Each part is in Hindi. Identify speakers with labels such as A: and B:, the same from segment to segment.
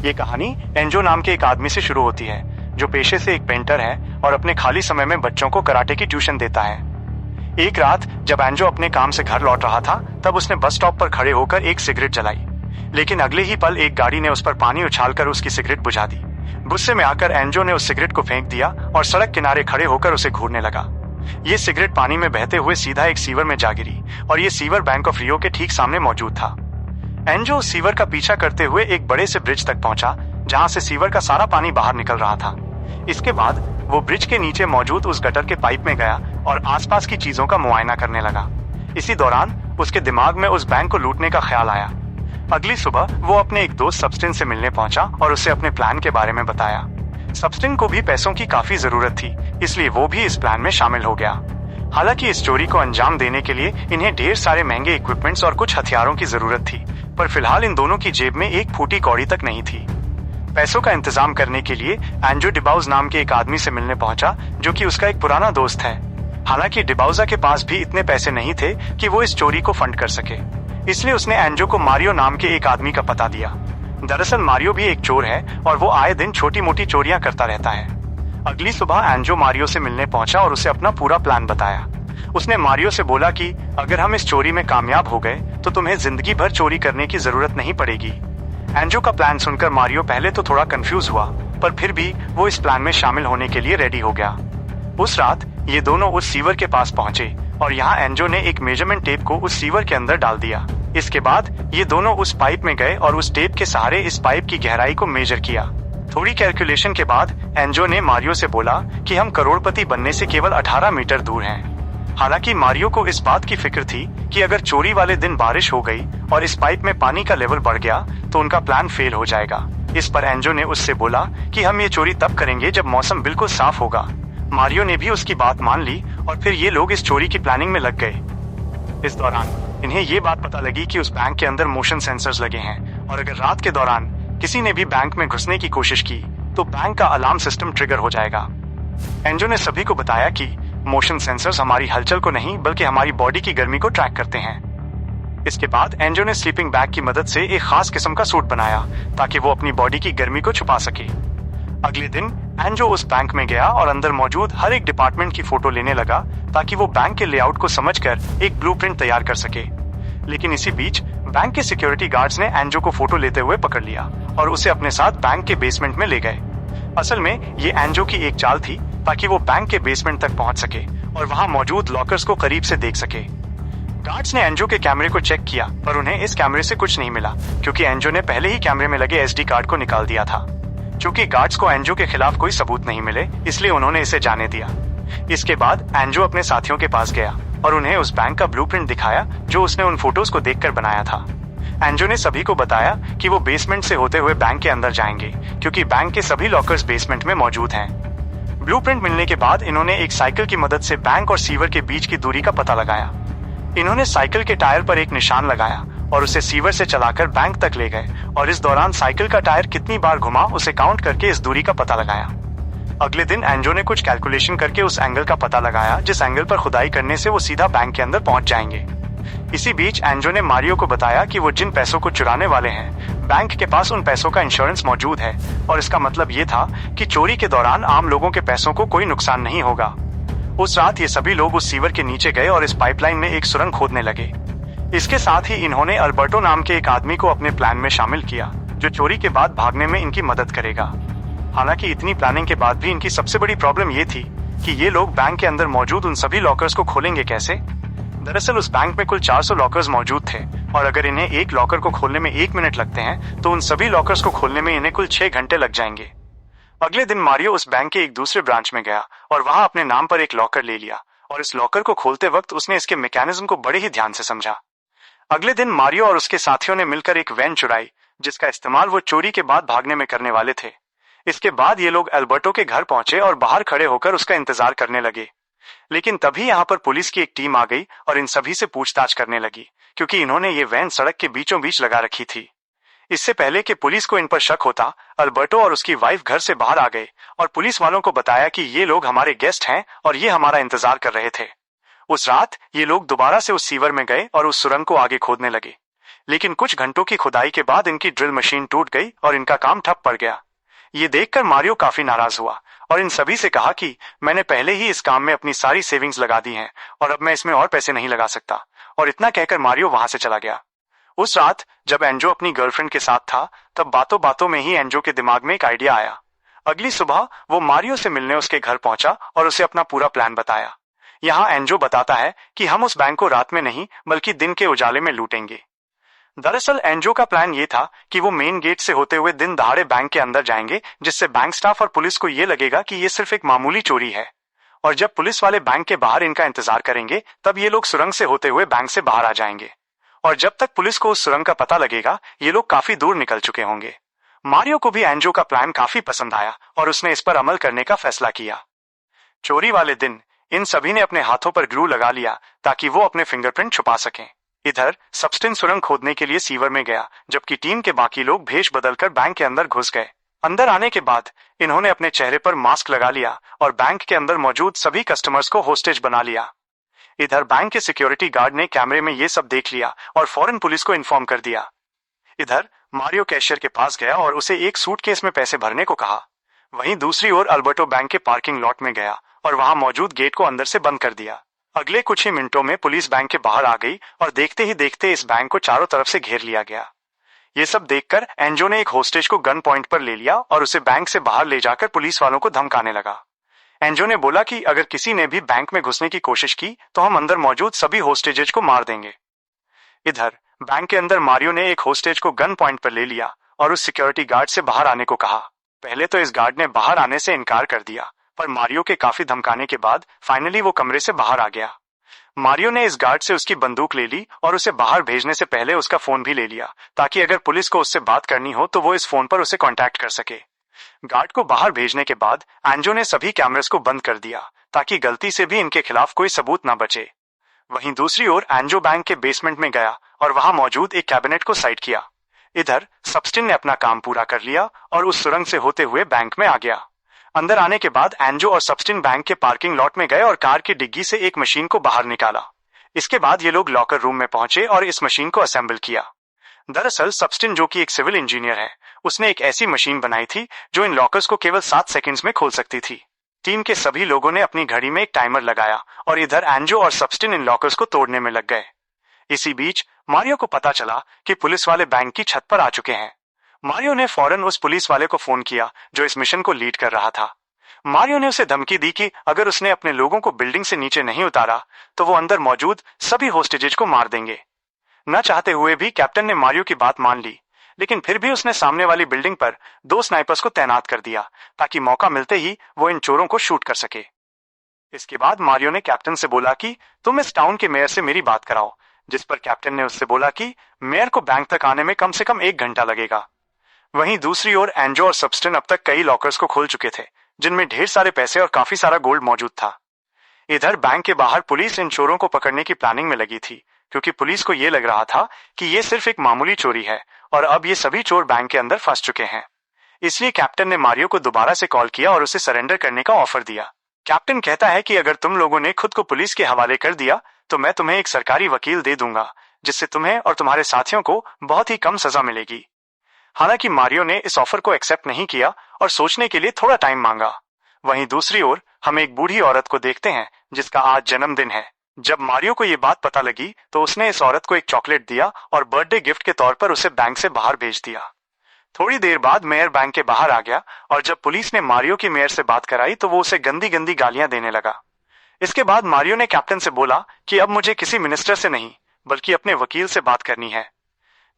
A: ये कहानी एंजो नाम के एक आदमी से शुरू होती है जो पेशे से एक पेंटर है और अपने खाली समय में बच्चों को कराटे की ट्यूशन देता है। एक रात जब एंजो अपने काम से घर लौट रहा था तब उसने बस स्टॉप पर खड़े होकर एक सिगरेट जलाई, लेकिन अगले ही पल एक गाड़ी ने उस पर पानी उछालकर उसकी सिगरेट बुझा दी। गुस्से में आकर एंजो ने उस सिगरेट को फेंक दिया और सड़क किनारे खड़े होकर उसे घूरने लगा। ये सिगरेट पानी में बहते हुए सीधा एक सीवर में जा गिरी और ये सीवर बैंक ऑफ रियो के ठीक सामने मौजूद था। एंजो उस सीवर का पीछा करते हुए एक बड़े से ब्रिज तक पहुंचा जहां से सीवर का सारा पानी बाहर निकल रहा था। इसके बाद वो ब्रिज के नीचे मौजूद उस गटर के पाइप में गया और आसपास की चीजों का मुआयना करने लगा। इसी दौरान उसके दिमाग में उस बैंक को लूटने का ख्याल आया। अगली सुबह वो अपने एक दोस्त सबस्टिन से मिलने पहुंचा और उसे अपने प्लान के बारे में बताया। सबस्टिन को भी पैसों की काफी जरूरत थी, इसलिए वो भी इस प्लान में शामिल हो गया। हालांकि इस चोरी को अंजाम देने के लिए इन्हें ढेर सारे महंगे इक्विपमेंट्स और कुछ हथियारों की जरूरत थी, पर फिलहाल इन दोनों की जेब में एक फूटी कौड़ी तक नहीं थी। पैसों का इंतजाम करने के लिए एंजो डिबाउज नाम के एक आदमी से मिलने पहुंचा जो कि उसका एक पुराना दोस्त है। हालांकि डिबाउजा के पास भी इतने पैसे नहीं थे कि वो इस चोरी को फंड कर सके, इसलिए उसने एंजो को मारियो नाम के एक आदमी का पता दिया। दरअसल मारियो भी एक चोर है और वो आए दिन छोटी मोटी चोरियां करता रहता है। अगली सुबह एंजो मारियो से मिलने पहुंचा और उसे अपना पूरा प्लान बताया। उसने मारियो से बोला कि अगर हम इस चोरी में कामयाब हो गए तो तुम्हें जिंदगी भर चोरी करने की जरूरत नहीं पड़ेगी। एंजो का प्लान सुनकर मारियो पहले तो थोड़ा कंफ्यूज हुआ, पर फिर भी वो इस प्लान में शामिल होने के लिए रेडी हो गया। उस रात ये दोनों उस सीवर के पास पहुंचे और यहाँ एंजो ने एक मेजरमेंट टेप को उस सीवर के अंदर डाल दिया। इसके बाद ये दोनों उस पाइप में गए और उस टेप के सहारे इस पाइप की गहराई को मेजर किया। थोड़ी कैलकुलेशन के बाद एंजो ने मारियो से बोला कि हम करोड़पति बनने से केवल 18 मीटर दूर हैं। हालांकि मारियो को इस बात की फिक्र थी कि अगर चोरी वाले दिन बारिश हो गई और इस पाइप में पानी का लेवल बढ़ गया तो उनका प्लान फेल हो जाएगा। इस पर एंजो ने उससे बोला कि हम ये चोरी तब करेंगे जब मौसम बिल्कुल साफ होगा। मारियो ने भी उसकी बात मान ली और फिर ये लोग इस चोरी की प्लानिंग में लग गए। इस दौरान इन्हें ये बात पता लगी कि उस बैंक के अंदर मोशन सेंसर्स लगे हैं और अगर रात के दौरान किसी ने भी बैंक में घुसने की कोशिश की तो बैंक का अलार्म सिस्टम ट्रिगर हो जाएगा। एंजो ने सभी को बताया कि मोशन सेंसर्स हमारी हलचल को नहीं बल्कि हमारी बॉडी की गर्मी को ट्रैक करते हैं। इसके बाद एंजो ने स्लीपिंग बैग की मदद से एक खास किस्म का सूट बनाया ताकि वो अपनी बॉडी की गर्मी को छुपा सके। अगले दिन एंजो उस बैंक में गया और अंदर मौजूद हर एक डिपार्टमेंट की फोटो लेने लगा ताकि वो बैंक के लेआउट को समझकर एक ब्लूप्रिंट तैयार कर सके। लेकिन इसी बीच बैंक के सिक्योरिटी गार्ड्स ने एंजो को फोटो लेते हुए पकड़ लिया और उसे अपने साथ बैंक के बेसमेंट में ले गए। असल में ये एंजो की एक चाल थी ताकि वो बैंक के बेसमेंट तक पहुंच सके और वहां मौजूद लॉकर्स को करीब से देख सके। गार्ड्स ने एंजो के कैमरे को चेक किया पर उन्हें इस कैमरे से कुछ नहीं मिला क्योंकि एंजो ने पहले ही कैमरे में लगे एसडी कार्ड को निकाल दिया था। चूंकि गार्ड्स को एंजो के खिलाफ कोई सबूत नहीं मिले इसलिए उन्होंने इसे जाने दिया। इसके बाद एंजो अपने साथियों के पास गया और उन्हें उस बैंक का ब्लूप्रिंट दिखाया जो उसने उन फोटोज को देखकर बनाया था। एंजो ने सभी को बताया कि वो बेसमेंट से होते हुए बैंक के अंदर जाएंगे क्योंकि बैंक के सभी लॉकर्स बेसमेंट में मौजूद हैं। ब्लूप्रिंट मिलने के बाद इन्होंने एक साइकिल की मदद से बैंक और सीवर के बीच की दूरी का पता लगाया। इन्होंने साइकिल के टायर पर एक निशान लगाया और उसे सीवर से चलाकर बैंक तक ले गए और इस दौरान साइकिल का टायर कितनी बार घुमा उसे काउंट करके इस दूरी का पता लगाया। अगले दिन एंजो ने कुछ कैलकुलेशन करके उस एंगल का पता लगाया जिस एंगल पर खुदाई करने से वो सीधा बैंक के अंदर पहुंच जाएंगे। इसी बीच एंजो ने मारियो को बताया कि वो जिन पैसों को चुराने वाले हैं बैंक के पास उन पैसों का इंश्योरेंस मौजूद है और इसका मतलब ये था कि चोरी के दौरान आम लोगों के पैसों को कोई नुकसान नहीं होगा। उस रात ये सभी लोग उस सीवर के नीचे गए और इस पाइपलाइन में एक सुरंग खोदने लगे। इसके साथ ही इन्होंने अल्बर्टो नाम के एक आदमी को अपने प्लान में शामिल किया जो चोरी के बाद भागने में इनकी मदद करेगा। हालांकि इतनी प्लानिंग के बाद भी इनकी सबसे बड़ी प्रॉब्लम ये थी कि ये लोग बैंक के अंदर मौजूद उन सभी लॉकर्स को खोलेंगे कैसे। दरअसल उस बैंक में कुल 400 लॉकर्स मौजूद थे और अगर इन्हें एक लॉकर को खोलने में 1 मिनट लगते हैं तो उन सभी लॉकर्स को खोलने में इन्हें कुल 6 घंटे लग जाएंगे। अगले दिन मारियो उस बैंक के एक दूसरे ब्रांच में गया और वहां अपने नाम पर एक लॉकर ले लिया और इस लॉकर को खोलते वक्त उसने इसके मैकेनिज्म को बड़े ही ध्यान से समझा। अगले दिन मारियो और उसके साथियों ने मिलकर एक वैन चुराई जिसका इस्तेमाल वो चोरी के बाद भागने में करने वाले थे। इसके बाद ये लोग अल्बर्टो के घर पहुंचे और बाहर खड़े होकर उसका इंतजार करने लगे। लेकिन तभी यहाँ पर पुलिस की एक टीम आ गई और इन सभी से पूछताछ करने लगी क्योंकि इन्होंने ये वैन सड़क के बीचों बीच लगा रखी थी। इससे पहले कि पुलिस को इन पर शक होता अल्बर्टो और उसकी वाइफ घर से बाहर आ गए और पुलिस वालों को बताया कि ये लोग हमारे गेस्ट हैं और ये हमारा इंतजार कर रहे थे। उस रात ये लोग दोबारा से उस सीवर में गए और उस सुरंग को आगे खोदने लगे। लेकिन कुछ घंटों की खुदाई के बाद इनकी ड्रिल मशीन टूट गई और इनका काम ठप पड़ गया। ये देखकर मारियो काफी नाराज हुआ और इन सभी से कहा कि मैंने पहले ही इस काम में अपनी सारी सेविंग्स लगा दी हैं और अब मैं इसमें और पैसे नहीं लगा सकता। और इतना कहकर मारियो वहां से चला गया। उस रात जब एंजो अपनी गर्लफ्रेंड के साथ था, तब बातों बातों में ही एंजो के दिमाग में एक आइडिया आया। अगली सुबह वो मारियो से मिलने उसके घर पहुंचा और उसे अपना पूरा प्लान बताया। यहाँ एंजो बताता है कि हम उस बैंक को रात में नहीं बल्कि दिन के उजाले में लूटेंगे। दरअसल एंजो का प्लान ये था कि वो मेन गेट से होते हुए दिन दहाड़े बैंक के अंदर जाएंगे, जिससे बैंक स्टाफ और पुलिस को ये लगेगा कि ये सिर्फ एक मामूली चोरी है। और जब पुलिस वाले बैंक के बाहर इनका इंतजार करेंगे, तब ये लोग सुरंग से होते हुए बैंक से बाहर आ जाएंगे। और जब तक पुलिस को उस सुरंग का पता लगेगा, ये लोग काफी दूर निकल चुके होंगे। मारियो को भी एंजो का प्लान काफी पसंद आया और उसने इस पर अमल करने का फैसला किया। चोरी वाले दिन इन सभी ने अपने हाथों पर ग्लू लगा लिया ताकि वो अपने फिंगरप्रिंट छुपा सकें। इधर सबस्टिन सुरंग खोदने के लिए सीवर में गया, जबकि टीम के बाकी लोग भेष बदलकर बैंक के अंदर घुस गए। अंदर आने के बाद इन्होंने अपने चेहरे पर मास्क लगा लिया और बैंक के अंदर मौजूद सभी कस्टमर्स को होस्टेज बना लिया। इधर बैंक के सिक्योरिटी गार्ड ने कैमरे में ये सब देख लिया और फौरन पुलिस को इन्फॉर्म कर दिया। इधर मारियो कैशियर के पास गया और उसे एक सूटकेस में पैसे भरने को कहा। वहीं दूसरी ओर अल्बर्टो बैंक के पार्किंग लॉट में गया और वहां मौजूद गेट को अंदर से बंद कर दिया। अगले कुछ ही मिनटों में पुलिस बैंक के बाहर आ गई और देखते ही देखते इस बैंक को चारों तरफ से घेर लिया गया। ये सब देखकर एंजो ने एक होस्टेज को गन पॉइंट पर ले लिया और उसे बैंक से बाहर ले जाकर पुलिस वालों को धमकाने लगा। एंजो ने बोला कि अगर किसी ने भी बैंक में घुसने की कोशिश की तो हम अंदर मौजूद सभी होस्टेजेज को मार देंगे। इधर बैंक के अंदर मारियो ने एक होस्टेज को गन पॉइंट पर ले लिया और उस सिक्योरिटी गार्ड से बाहर आने को कहा। पहले तो इस गार्ड ने बाहर आने से इनकार कर दिया, पर मारियो के काफी धमकाने के बाद फाइनली वो कमरे से बाहर आ गया। मारियो ने इस गार्ड से उसकी बंदूक ले ली और उसे बाहर भेजने से पहले उसका फोन भी ले लिया, ताकि अगर पुलिस को उससे बात करनी हो तो वो इस फोन पर उसे कांटेक्ट कर सके। गार्ड को बाहर भेजने के बाद एंजो ने सभी कैमरास को बंद कर दिया ताकि गलती से भी इनके खिलाफ कोई सबूत न बचे। वहीं दूसरी ओर एंजो बैंक के बेसमेंट में गया और वहां मौजूद एक कैबिनेट को साइड किया। इधर सबस्टिन ने अपना काम पूरा कर लिया और उस सुरंग से होते हुए बैंक में आ गया। अंदर आने के बाद एंजो और सबस्टिन बैंक के पार्किंग लॉट में गए और कार की डिग्गी से एक मशीन को बाहर निकाला। इसके बाद ये लोग लॉकर रूम में पहुंचे और इस मशीन को असेंबल किया। दरअसल सबस्टिन, जो कि एक सिविल इंजीनियर है, उसने एक ऐसी मशीन बनाई थी जो इन लॉकर्स को केवल 7 सेकंड्स में खोल सकती थी। टीम के सभी लोगों ने अपनी घड़ी में एक टाइमर लगाया और इधर एंजो और सबस्टिन इन लॉकर्स को तोड़ने में लग गए। इसी बीच मारियो को पता चला कि पुलिस वाले बैंक की छत पर आ चुके हैं। मारियो ने फौरन उस पुलिस वाले को फोन किया जो इस मिशन को लीड कर रहा था। मारियो ने उसे धमकी दी कि अगर उसने अपने लोगों को बिल्डिंग से नीचे नहीं उतारा तो वो अंदर मौजूद सभी होस्टेजेज को मार देंगे। न चाहते हुए भी कैप्टन ने मारियो की बात मान ली, लेकिन फिर भी उसने सामने वाली बिल्डिंग पर 2 स्नाइपर्स को तैनात कर दिया ताकि मौका मिलते ही वो इन चोरों को शूट कर सके। इसके बाद मारियो ने कैप्टन से बोला कि तुम इस टाउन के मेयर से मेरी बात कराओ, जिस पर कैप्टन ने उससे बोला कि मेयर को बैंक तक आने में कम से कम 1 घंटा लगेगा। वहीं दूसरी ओर एंजो और सबस्टिन अब तक कई लॉकर्स को खोल चुके थे, जिनमें ढेर सारे पैसे और काफी सारा गोल्ड मौजूद था। इधर बैंक के बाहर पुलिस इन चोरों को पकड़ने की प्लानिंग में लगी थी, क्योंकि पुलिस को ये लग रहा था कि ये सिर्फ एक मामूली चोरी है और अब ये सभी चोर बैंक के अंदर फंस चुके हैं। इसलिए कैप्टन ने मारियो को दोबारा से कॉल किया और उसे सरेंडर करने का ऑफर दिया। कैप्टन कहता है कि अगर तुम लोगों ने खुद को पुलिस के हवाले कर दिया तो मैं तुम्हें एक सरकारी वकील दे दूंगा, जिससे तुम्हें और तुम्हारे साथियों को बहुत ही कम सजा मिलेगी। हालांकि मारियो ने इस ऑफर को एक्सेप्ट नहीं किया और सोचने के लिए थोड़ा टाइम मांगा। वहीं दूसरी ओर हम एक बूढ़ी औरत को देखते हैं जिसका आज जन्मदिन है। जब मारियो को ये बात पता लगी तो उसने इस औरत को एक चॉकलेट दिया और बर्थडे गिफ्ट के तौर पर उसे बैंक से बाहर भेज दिया। थोड़ी देर बाद मेयर बैंक के बाहर आ गया और जब पुलिस ने मारियो की मेयर से बात कराई तो वो उसे गंदी गंदी गालियां देने लगा। इसके बाद मारियो ने कैप्टन से बोला कि अब मुझे किसी मिनिस्टर से नहीं बल्कि अपने वकील से बात करनी है।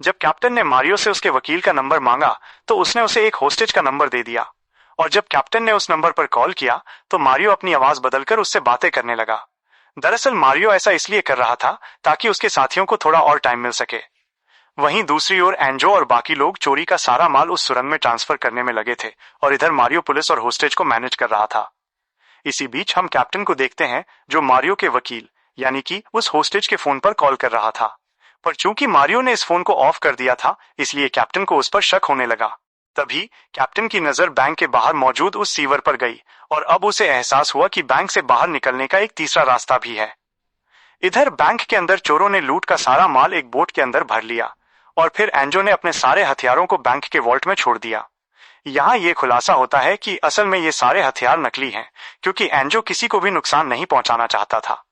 A: जब कैप्टन ने मारियो से उसके वकील का नंबर मांगा तो उसने उसे एक होस्टेज का नंबर दे दिया और जब कैप्टन ने उस नंबर पर कॉल किया तो मारियो अपनी आवाज बदलकर उससे बातें करने लगा। दरअसल मारियो ऐसा इसलिए कर रहा था ताकि उसके साथियों को थोड़ा और टाइम मिल सके। वहीं दूसरी ओर एंजो और बाकी लोग चोरी का सारा माल उस सुरंग में ट्रांसफर करने में लगे थे और इधर मारियो पुलिस और होस्टेज को मैनेज कर रहा था। इसी बीच हम कैप्टन को देखते हैं जो मारियो के वकील यानी कि उस होस्टेज के फोन पर कॉल कर रहा था, पर चूंकि मारियो ने इस फोन को ऑफ कर दिया था इसलिए कैप्टन को उस पर शक होने लगा। तभी कैप्टन की नजर बैंक के बाहर मौजूद उस सीवर पर गई और अब उसे एहसास हुआ कि बैंक से बाहर निकलने का एक तीसरा रास्ता भी है। इधर बैंक के अंदर चोरों ने लूट का सारा माल एक बोट के अंदर भर लिया और फिर एंजो ने अपने सारे हथियारों को बैंक के वॉल्ट में छोड़ दिया। यहाँ ये खुलासा होता है कि असल में ये सारे हथियार नकली हैं, क्योंकि एंजो किसी को भी नुकसान नहीं पहुंचाना चाहता था।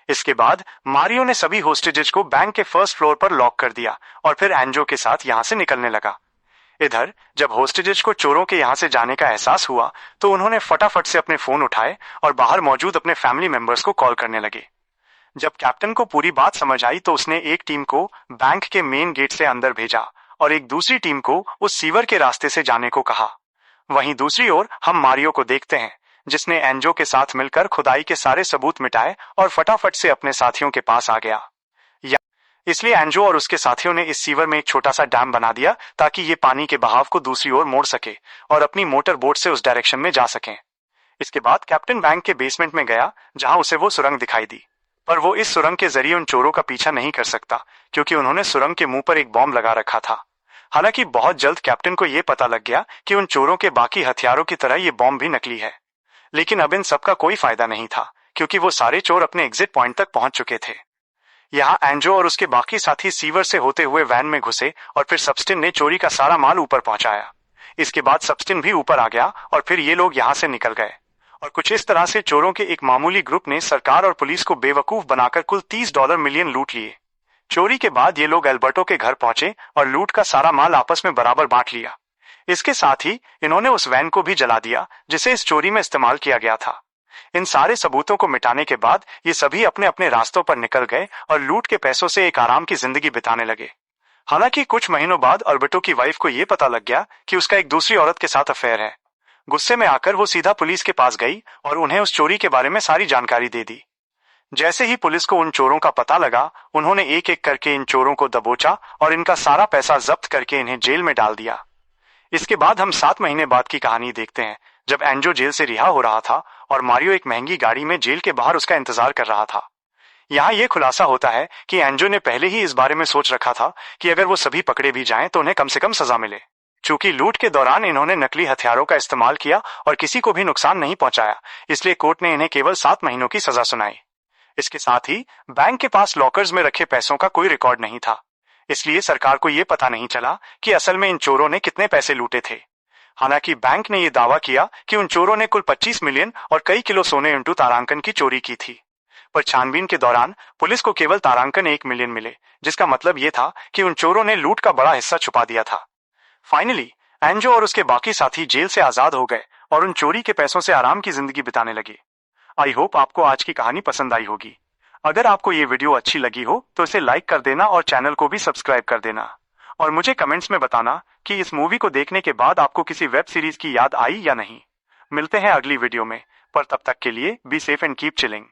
A: इसके बाद मारियो ने सभी होस्टेजेस को बैंक के फर्स्ट फ्लोर पर लॉक कर दिया और फिर एंजो के साथ यहाँ से निकलने लगा। इधर जब होस्टेजेस को चोरों के यहाँ से जाने का एहसास हुआ तो उन्होंने फटाफट से अपने फोन उठाए और बाहर मौजूद अपने फैमिली मेंबर्स को कॉल करने लगे। जब कैप्टन को पूरी बात समझ आई तो उसने एक टीम को बैंक के मेन गेट से अंदर भेजा और एक दूसरी टीम को उस सीवर के रास्ते से जाने को कहा। वहीं दूसरी ओर हम मारियो को देखते हैं, जिसने एंजो के साथ मिलकर खुदाई के सारे सबूत मिटाए और फटाफट से अपने साथियों के पास आ गया। इसलिए एंजो और उसके साथियों ने इस सीवर में एक छोटा सा डैम बना दिया ताकि ये पानी के बहाव को दूसरी ओर मोड़ सके और अपनी मोटर बोट से उस डायरेक्शन में जा सकें। इसके बाद कैप्टन बैंक के बेसमेंट में गया, जहां उसे वो सुरंग दिखाई दी, पर वो इस सुरंग के जरिए उन चोरों का पीछा नहीं कर सकता क्योंकि उन्होंने सुरंग के मुंह पर एक बॉम्ब लगा रखा था। हालांकि बहुत जल्द कैप्टन को यह पता लग गया कि उन चोरों के बाकी हथियारों की तरह ये बॉम्ब भी नकली है। लेकिन अब इन सबका कोई फायदा नहीं था क्योंकि वो सारे चोर अपने एग्जिट पॉइंट तक पहुंच चुके थे। यहाँ एंजो और उसके बाकी साथी सीवर से होते हुए वैन में घुसे और फिर सबस्टिन ने चोरी का सारा माल ऊपर पहुंचाया। इसके बाद सबस्टिन भी ऊपर आ गया और फिर ये लोग यहाँ से निकल गए और कुछ इस तरह से चोरों के एक मामूली ग्रुप ने सरकार और पुलिस को बेवकूफ बनाकर कुल $30 मिलियन लूट लिए। चोरी के बाद ये लोग एल्बर्टो के घर पहुंचे और लूट का सारा माल आपस में बराबर बांट लिया। इसके साथ ही इन्होंने उस वैन को भी जला दिया जिसे इस चोरी में इस्तेमाल किया गया था। इन सारे सबूतों को मिटाने के बाद ये सभी अपने अपने रास्तों पर निकल गए और लूट के पैसों से एक आराम की जिंदगी बिताने लगे। हालांकि कुछ महीनों बाद अल्बर्टो की वाइफ को यह पता लग गया कि उसका एक दूसरी औरत के साथ अफेयर है। गुस्से में आकर वो सीधा पुलिस के पास गई और उन्हें उस चोरी के बारे में सारी जानकारी दे दी। जैसे ही पुलिस को उन चोरों का पता लगा, उन्होंने एक एक करके इन चोरों को दबोचा और इनका सारा पैसा जब्त करके इन्हें जेल में डाल दिया। इसके बाद हम 7 महीने बाद की कहानी देखते हैं, जब एंजो जेल से रिहा हो रहा था और मारियो एक महंगी गाड़ी में जेल के बाहर उसका इंतजार कर रहा था। यहाँ यह खुलासा होता है कि एंजो ने पहले ही इस बारे में सोच रखा था कि अगर वो सभी पकड़े भी जाएं तो उन्हें कम से कम सजा मिले। चूंकि लूट के दौरान इन्होंने नकली हथियारों का इस्तेमाल किया और किसी को भी नुकसान नहीं पहुंचाया, इसलिए कोर्ट ने इन्हें केवल 7 महीनों की सजा सुनाई। इसके साथ ही बैंक के पास लॉकर्स में रखे पैसों का कोई रिकॉर्ड नहीं था, इसलिए सरकार को यह पता नहीं चला कि असल में इन चोरों ने कितने पैसे लूटे थे। हालांकि बैंक ने यह दावा किया कि उन चोरों ने कुल 25 मिलियन और कई किलो सोने इंटू तारांकन की चोरी की थी, पर छानबीन के दौरान पुलिस को केवल तारांकन 1 मिलियन मिले, जिसका मतलब यह था कि उन चोरों ने लूट का बड़ा हिस्सा छुपा दिया था। फाइनली एंजो और उसके बाकी साथी जेल से आजाद हो गए और उन चोरी के पैसों से आराम की जिंदगी बिताने लगे। आई होप आपको आज की कहानी पसंद आई होगी। अगर आपको ये वीडियो अच्छी लगी हो तो इसे लाइक कर देना और चैनल को भी सब्सक्राइब कर देना, और मुझे कमेंट्स में बताना कि इस मूवी को देखने के बाद आपको किसी वेब सीरीज की याद आई या नहीं। मिलते हैं अगली वीडियो में, पर तब तक के लिए be safe and keep chilling.